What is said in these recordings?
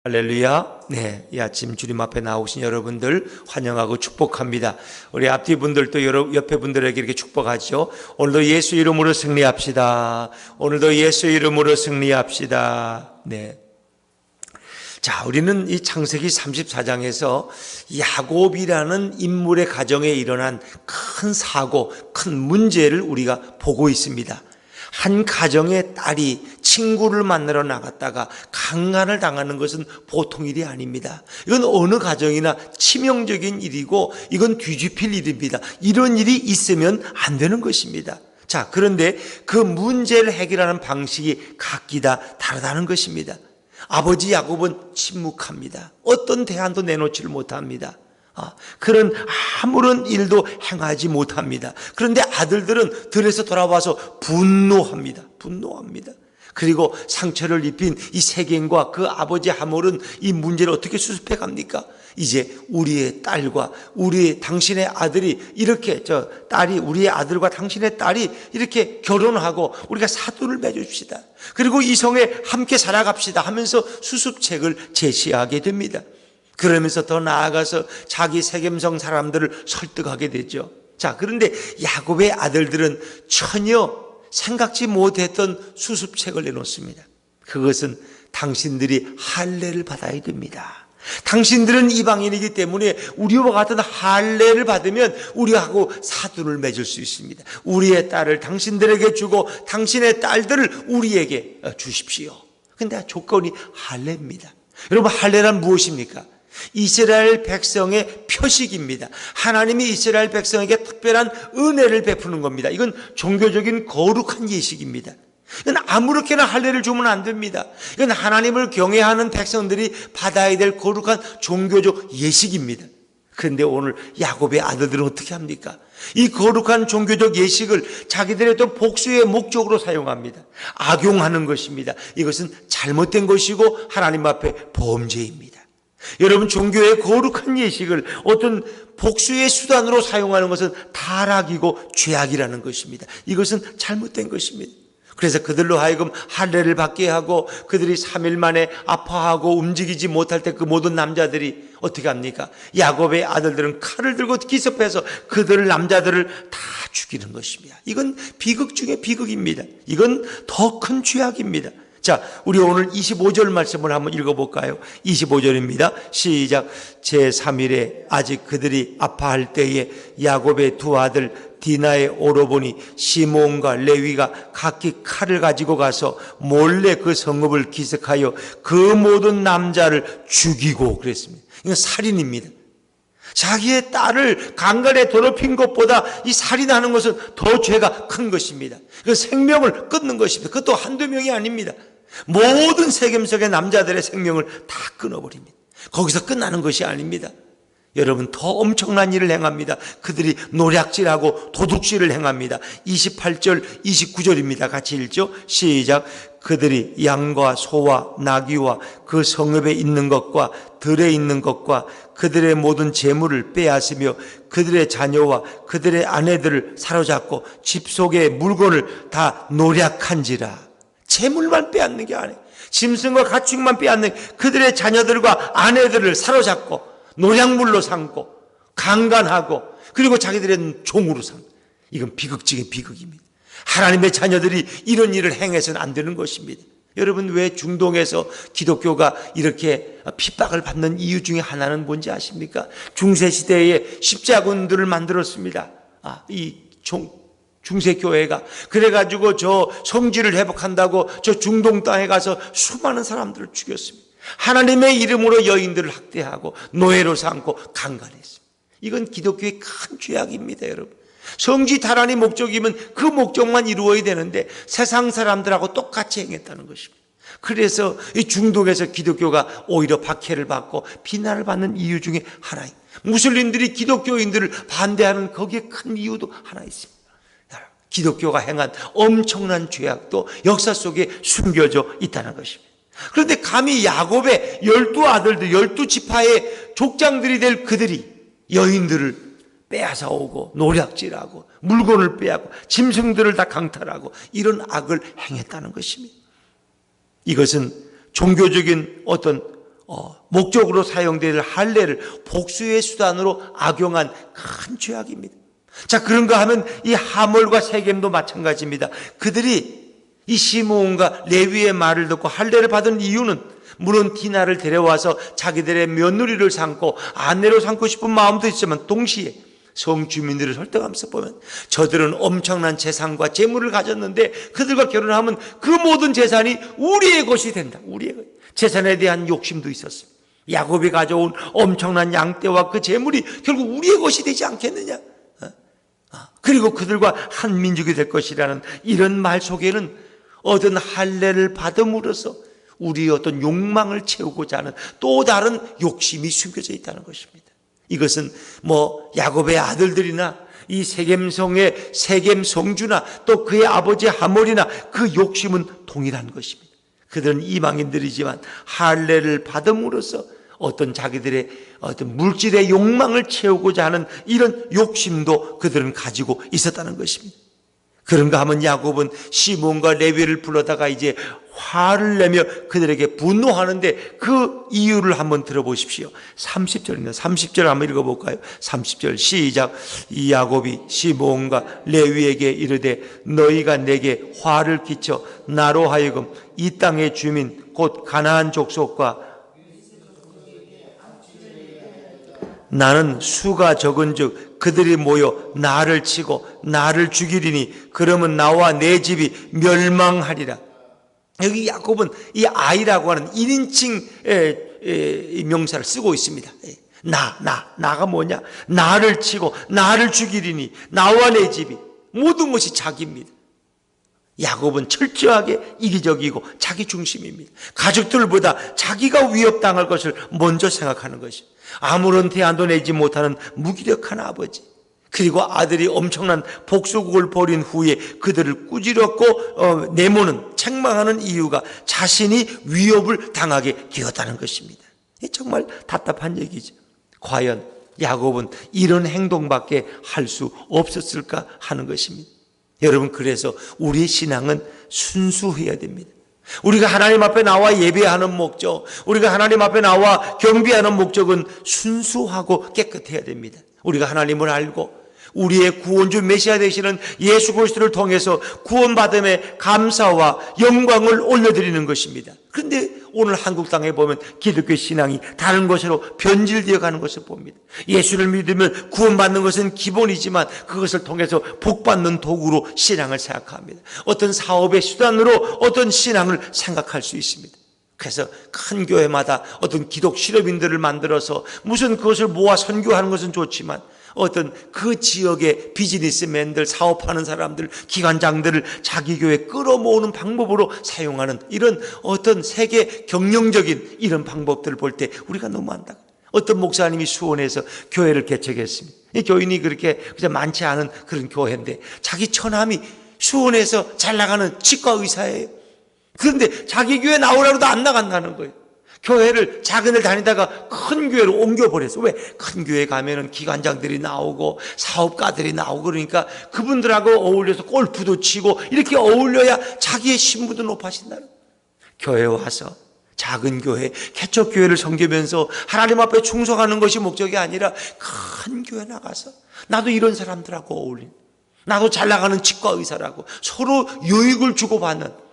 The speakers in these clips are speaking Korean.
할렐루야. 네, 이 아침 주님 앞에 나오신 여러분들 환영하고 축복합니다. 우리 앞뒤 분들도 옆에 분들에게 이렇게 축복하죠. 오늘도 예수 이름으로 승리합시다. 오늘도 예수 이름으로 승리합시다. 네. 자, 우리는 이 창세기 34장에서 야곱이라는 인물의 가정에 일어난 큰 사고, 큰 문제를 우리가 보고 있습니다. 한 가정의 딸이 친구를 만나러 나갔다가 강간을 당하는 것은 보통 일이 아닙니다. 이건 어느 가정이나 치명적인 일이고 이건 뒤집힐 일입니다. 이런 일이 있으면 안 되는 것입니다. 자, 그런데 그 문제를 해결하는 방식이 각기다 다르다는 것입니다. 아버지 야곱은 침묵합니다. 어떤 대안도 내놓지를 못합니다. 그런 아무런 일도 행하지 못합니다. 그런데 아들들은 들에서 돌아와서 분노합니다. 그리고 상처를 입힌 이 세겜과 그 아버지 하몰은 이 문제를 어떻게 수습해 갑니까? 이제 우리의 딸과 당신의 아들이 이렇게 딸이 우리의 아들과 당신의 딸이 이렇게 결혼하고 우리가 사돈을 맺읍시다. 그리고 이 성에 함께 살아갑시다 하면서 수습책을 제시하게 됩니다. 그러면서 더 나아가서 자기 세겜성 사람들을 설득하게 되죠. 자, 그런데 야곱의 아들들은 전혀 생각지 못했던 수습책을 내놓습니다. 그것은 당신들이 할례를 받아야 됩니다. 당신들은 이방인이기 때문에 우리와 같은 할례를 받으면 우리하고 사돈을 맺을 수 있습니다. 우리의 딸을 당신들에게 주고 당신의 딸들을 우리에게 주십시오. 근데 조건이 할례입니다. 여러분, 할례란 무엇입니까? 이스라엘 백성의 표식입니다. 하나님이 이스라엘 백성에게 특별한 은혜를 베푸는 겁니다. 이건 종교적인 거룩한 예식입니다. 이건 아무렇게나 할례를 주면 안 됩니다. 이건 하나님을 경외하는 백성들이 받아야 될 거룩한 종교적 예식입니다. 그런데 오늘 야곱의 아들들은 어떻게 합니까? 이 거룩한 종교적 예식을 자기들의 또 복수의 목적으로 사용합니다. 악용하는 것입니다. 이것은 잘못된 것이고 하나님 앞에 범죄입니다. 여러분, 종교의 거룩한 예식을 어떤 복수의 수단으로 사용하는 것은 타락이고 죄악이라는 것입니다. 이것은 잘못된 것입니다. 그래서 그들로 하여금 할례를 받게 하고 그들이 3일 만에 아파하고 움직이지 못할 때 그 모든 남자들이 어떻게 합니까? 야곱의 아들들은 칼을 들고 기습해서 남자들을 다 죽이는 것입니다. 이건 비극 중에 비극입니다. 이건 더 큰 죄악입니다. 자, 우리 오늘 25절 말씀을 한번 읽어볼까요? 25절입니다. 시작. 제3일에 아직 그들이 아파할 때에 야곱의 두 아들 디나의 오로보니 시몬과 레위가 각기 칼을 가지고 가서 몰래 그 성읍을 기습하여 그 모든 남자를 죽이고 그랬습니다. 이건 살인입니다. 자기의 딸을 강간에 더럽힌 것보다 이 살인하는 것은 더 죄가 큰 것입니다. 그 생명을 끊는 것입니다. 그것도 한두 명이 아닙니다. 모든 세겜속의 남자들의 생명을 다 끊어버립니다. 거기서 끝나는 것이 아닙니다. 여러분, 더 엄청난 일을 행합니다. 그들이 노략질하고 도둑질을 행합니다. 28절 29절입니다. 같이 읽죠. 시작. 그들이 양과 소와 나귀와 그 성읍에 있는 것과 들에 있는 것과 그들의 모든 재물을 빼앗으며 그들의 자녀와 그들의 아내들을 사로잡고 집 속의 물건을 다 노략한지라. 재물만 빼앗는 게 아니에요. 짐승과 가축만 빼앗는, 그들의 자녀들과 아내들을 사로잡고 노략물로 삼고 강간하고 그리고 자기들의 종으로 삼고. 이건 비극 중의 비극입니다. 하나님의 자녀들이 이런 일을 행해서는 안 되는 것입니다. 여러분, 왜 중동에서 기독교가 이렇게 핍박을 받는 이유 중에 하나는 뭔지 아십니까? 중세시대에 십자군들을 만들었습니다. 중세교회가. 그래가지고 저 성지를 회복한다고 저 중동 땅에 가서 수많은 사람들을 죽였습니다. 하나님의 이름으로 여인들을 학대하고 노예로 삼고 강간했습니다. 이건 기독교의 큰 죄악입니다, 여러분. 성지 탈환이 목적이면 그 목적만 이루어야 되는데 세상 사람들하고 똑같이 행했다는 것입니다. 그래서 이 중동에서 기독교가 오히려 박해를 받고 비난을 받는 이유 중에 하나입니다. 무슬림들이 기독교인들을 반대하는 거기에 큰 이유도 하나 있습니다. 기독교가 행한 엄청난 죄악도 역사 속에 숨겨져 있다는 것입니다. 그런데 감히 야곱의 12아들들, 12지파의 족장들이 될 그들이 여인들을 빼앗아 오고 노략질하고 물건을 빼앗고 짐승들을 다 강탈하고 이런 악을 행했다는 것입니다. 이것은 종교적인 어떤 목적으로 사용될 할례를 복수의 수단으로 악용한 큰 죄악입니다. 자, 그런가 하면 이 하몰과 세겜도 마찬가지입니다. 그들이 이 시므온과 레위의 말을 듣고 할례를 받은 이유는 물론 디나를 데려와서 자기들의 며느리를 삼고 아내로 삼고 싶은 마음도 있지만 동시에 성 주민들을 설득하면서 보면 저들은 엄청난 재산과 재물을 가졌는데 그들과 결혼하면 그 모든 재산이 우리의 것이 된다. 우리의 것. 재산에 대한 욕심도 있었습니다. 야곱이 가져온 엄청난 양떼와 그 재물이 결국 우리의 것이 되지 않겠느냐. 그리고 그들과 한 민족이 될 것이라는 이런 말 속에는 어떤 할례를 받음으로써 우리의 어떤 욕망을 채우고자 하는 또 다른 욕심이 숨겨져 있다는 것입니다. 이것은 야곱의 아들들이나 이 세겜성의 세겜 성주나 또 그의 아버지 하몰이나 그 욕심은 동일한 것입니다. 그들은 이방인들이지만 할례를 받음으로써 어떤 자기들의 어떤 물질의 욕망을 채우고자 하는 이런 욕심도 그들은 가지고 있었다는 것입니다. 그런가 하면 야곱은 시몬과 레위를 불러다가 이제 화를 내며 그들에게 분노하는데 그 이유를 한번 들어보십시오. 30절입니다. 30절 한번 읽어볼까요? 30절 시작. 이 야곱이 시몬과 레위에게 이르되 너희가 내게 화를 끼쳐 나로 하여금 이 땅의 주민 곧 가나안 족속과 나는 수가 적은즉 그들이 모여 나를 치고 나를 죽이리니 그러면 나와 내 집이 멸망하리라. 여기 야곱은 이 아이라고 하는 1인칭 명사를 쓰고 있습니다. 나가 뭐냐? 나를 치고 나를 죽이리니 나와 내 집이 모든 것이 자기입니다. 야곱은 철저하게 이기적이고 자기 중심입니다. 가족들보다 자기가 위협당할 것을 먼저 생각하는 것입니다. 아무런 대안도 내지 못하는 무기력한 아버지, 그리고 아들이 엄청난 복수국을 벌인 후에 그들을 꾸지럽고 내모는 책망하는 이유가 자신이 위협을 당하게 되었다는 것입니다. 정말 답답한 얘기죠. 과연 야곱은 이런 행동밖에 할 수 없었을까 하는 것입니다. 여러분, 그래서 우리의 신앙은 순수해야 됩니다. 우리가 하나님 앞에 나와 예배하는 목적, 우리가 하나님 앞에 나와 경배하는 목적은 순수하고 깨끗해야 됩니다. 우리가 하나님을 알고 우리의 구원주 메시아 되시는 예수 그리스도를 통해서 구원받음에 감사와 영광을 올려드리는 것입니다. 그런데 오늘 한국 땅에 보면 기독교 신앙이 다른 것으로 변질되어 가는 것을 봅니다. 예수를 믿으면 구원받는 것은 기본이지만 그것을 통해서 복받는 도구로 신앙을 생각합니다. 어떤 사업의 수단으로 어떤 신앙을 생각할 수 있습니다. 그래서 큰 교회마다 어떤 기독 실업인들을 만들어서 무슨 그것을 모아 선교하는 것은 좋지만 어떤 그 지역의 비즈니스맨들, 사업하는 사람들, 기관장들을 자기 교회에 끌어모으는 방법으로 사용하는 이런 어떤 세계 경영적인 이런 방법들을 볼 때 우리가 너무 안타까워요. 어떤 목사님이 수원에서 교회를 개척했습니다. 이 교인이 그렇게 많지 않은 그런 교회인데 자기 처남이 수원에서 잘 나가는 치과 의사예요. 그런데 자기 교회 나오라고 해도 안 나간다는 거예요. 교회를 작은 데 다니다가 큰 교회로 옮겨버렸어. 왜? 큰 교회 가면은 기관장들이 나오고 사업가들이 나오고 그러니까 그분들하고 어울려서 골프도 치고 이렇게 어울려야 자기의 신분도 높아진다는 거예요. 교회에 와서 작은 교회, 개척교회를 섬기면서 하나님 앞에 충성하는 것이 목적이 아니라 큰 교회 나가서 나도 이런 사람들하고 어울린, 나도 잘 나가는 치과 의사라고 서로 유익을 주고받는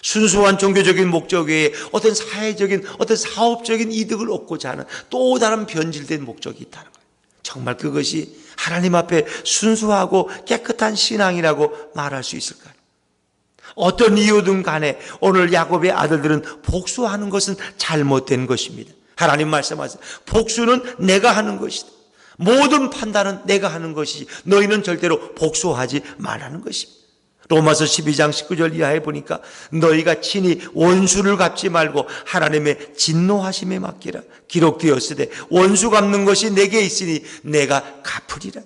순수한 종교적인 목적 외에 어떤 사회적인 어떤 사업적인 이득을 얻고자 하는 또 다른 변질된 목적이 있다는 거예요. 정말 그것이 하나님 앞에 순수하고 깨끗한 신앙이라고 말할 수 있을까요? 어떤 이유든 간에 오늘 야곱의 아들들은 복수하는 것은 잘못된 것입니다. 하나님 말씀하세요. 복수는 내가 하는 것이다. 모든 판단은 내가 하는 것이지 너희는 절대로 복수하지 말라는 것입니다. 로마서 12장 19절 이하에 보니까 너희가 친히 원수를 갚지 말고 하나님의 진노하심에 맡기라. 기록되었으되 원수 갚는 것이 내게 있으니 내가 갚으리라.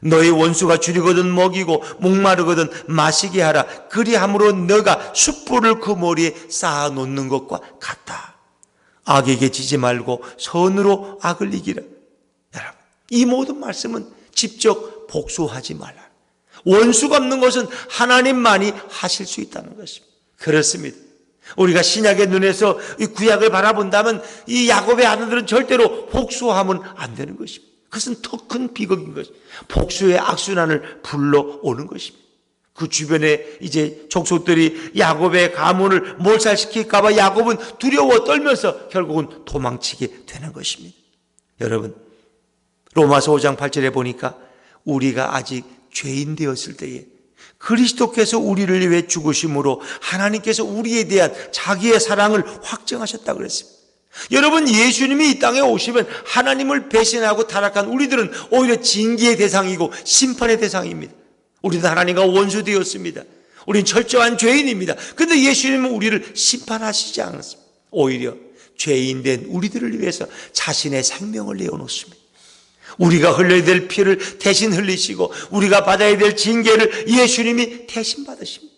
너희 원수가 줄이거든 먹이고 목마르거든 마시게 하라. 그리함으로 너가 숯불을 그 머리에 쌓아놓는 것과 같다. 악에게 지지 말고 선으로 악을 이기라. 여러분, 이 모든 말씀은 직접 복수하지 말라. 원수 갚는 것은 하나님만이 하실 수 있다는 것입니다. 그렇습니다. 우리가 신약의 눈에서 이 구약을 바라본다면 이 야곱의 아들들은 절대로 복수하면 안 되는 것입니다. 그것은 더 큰 비극인 것입니다. 복수의 악순환을 불러오는 것입니다. 그 주변에 이제 족속들이 야곱의 가문을 몰살시킬까봐 야곱은 두려워 떨면서 결국은 도망치게 되는 것입니다. 여러분, 로마서 5장 8절에 보니까 우리가 아직 죄인 되었을 때에 그리스도께서 우리를 위해 죽으심으로 하나님께서 우리에 대한 자기의 사랑을 확증하셨다고 그랬습니다. 여러분, 예수님이 이 땅에 오시면 하나님을 배신하고 타락한 우리들은 오히려 징계의 대상이고 심판의 대상입니다. 우리는 하나님과 원수되었습니다. 우리는 철저한 죄인입니다. 그런데 예수님은 우리를 심판하시지 않았습니다. 오히려 죄인된 우리들을 위해서 자신의 생명을 내어놓습니다. 우리가 흘려야 될 피를 대신 흘리시고 우리가 받아야 될 징계를 예수님이 대신 받으십니다.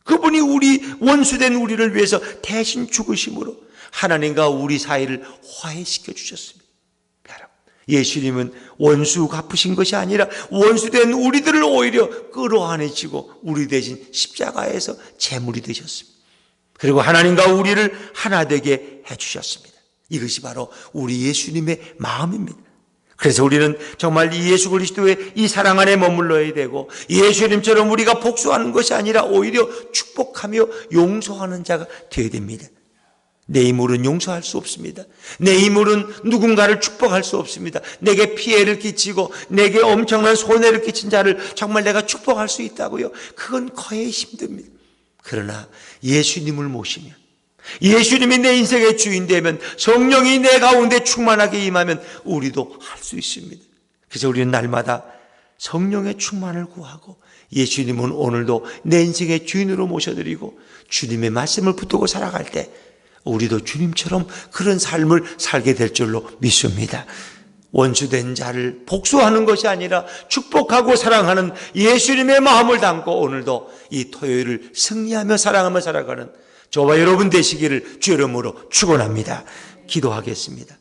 그분이 우리 원수된 우리를 위해서 대신 죽으심으로 하나님과 우리 사이를 화해시켜 주셨습니다. 예수님은 원수 갚으신 것이 아니라 원수된 우리들을 오히려 끌어안으시고 우리 대신 십자가에서 제물이 되셨습니다. 그리고 하나님과 우리를 하나 되게 해주셨습니다. 이것이 바로 우리 예수님의 마음입니다. 그래서 우리는 정말 이 예수 그리스도의 이 사랑 안에 머물러야 되고 예수님처럼 우리가 복수하는 것이 아니라 오히려 축복하며 용서하는 자가 되어야 됩니다. 내 힘으로는 용서할 수 없습니다. 내 힘으로는 누군가를 축복할 수 없습니다. 내게 피해를 끼치고 내게 엄청난 손해를 끼친 자를 정말 내가 축복할 수 있다고요? 그건 거의 힘듭니다. 그러나 예수님을 모시면, 예수님이 내 인생의 주인 되면, 성령이 내 가운데 충만하게 임하면 우리도 할 수 있습니다. 그래서 우리는 날마다 성령의 충만을 구하고 예수님은 오늘도 내 인생의 주인으로 모셔드리고 주님의 말씀을 붙들고 살아갈 때 우리도 주님처럼 그런 삶을 살게 될 줄로 믿습니다. 원수된 자를 복수하는 것이 아니라 축복하고 사랑하는 예수님의 마음을 담고 오늘도 이 토요일을 승리하며 사랑하며 살아가는 저와 여러분 되시기를 주 이름으로 축원합니다. 기도하겠습니다.